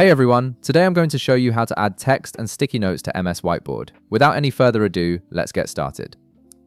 Hey everyone, today I'm going to show you how to add text and sticky notes to MS Whiteboard. Without any further ado, let's get started.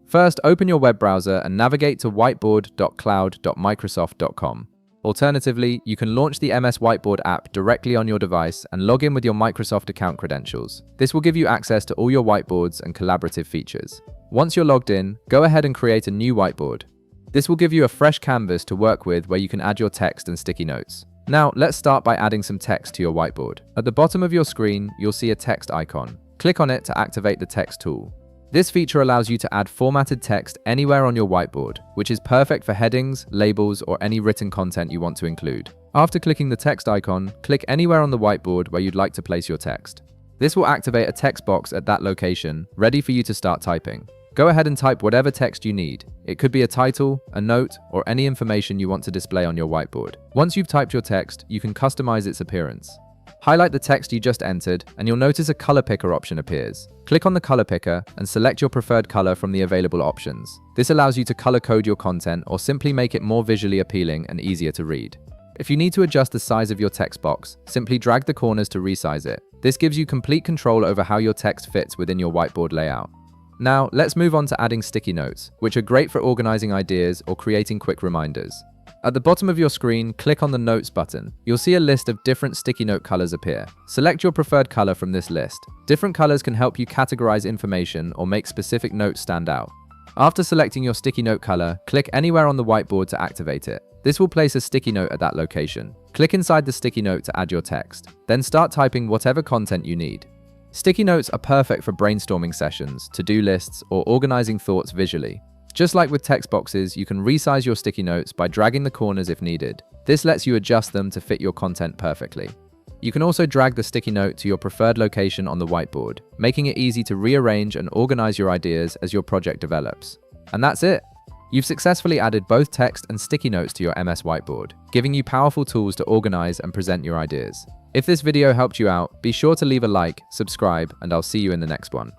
First, open your web browser and navigate to whiteboard.cloud.microsoft.com. Alternatively, you can launch the MS Whiteboard app directly on your device and log in with your Microsoft account credentials. This will give you access to all your whiteboards and collaborative features. Once you're logged in, go ahead and create a new whiteboard. This will give you a fresh canvas to work with where you can add your text and sticky notes. Now, let's start by adding some text to your whiteboard. At the bottom of your screen, you'll see a text icon. Click on it to activate the text tool. This feature allows you to add formatted text anywhere on your whiteboard, which is perfect for headings, labels, or any written content you want to include. After clicking the text icon, click anywhere on the whiteboard where you'd like to place your text. This will activate a text box at that location, ready for you to start typing. Go ahead and type whatever text you need. It could be a title, a note, or any information you want to display on your whiteboard. Once you've typed your text, you can customize its appearance. Highlight the text you just entered, and you'll notice a color picker option appears. Click on the color picker and select your preferred color from the available options. This allows you to color code your content or simply make it more visually appealing and easier to read. If you need to adjust the size of your text box, simply drag the corners to resize it. This gives you complete control over how your text fits within your whiteboard layout. Now, let's move on to adding sticky notes, which are great for organizing ideas or creating quick reminders. At the bottom of your screen, click on the Notes button. You'll see a list of different sticky note colors appear. Select your preferred color from this list. Different colors can help you categorize information or make specific notes stand out. After selecting your sticky note color, click anywhere on the whiteboard to activate it. This will place a sticky note at that location. Click inside the sticky note to add your text. Then start typing whatever content you need. Sticky notes are perfect for brainstorming sessions, to-do lists, or organizing thoughts visually. Just like with text boxes, you can resize your sticky notes by dragging the corners if needed. This lets you adjust them to fit your content perfectly. You can also drag the sticky note to your preferred location on the whiteboard, making it easy to rearrange and organize your ideas as your project develops. And that's it! You've successfully added both text and sticky notes to your MS Whiteboard, giving you powerful tools to organize and present your ideas. If this video helped you out, be sure to leave a like, subscribe, and I'll see you in the next one.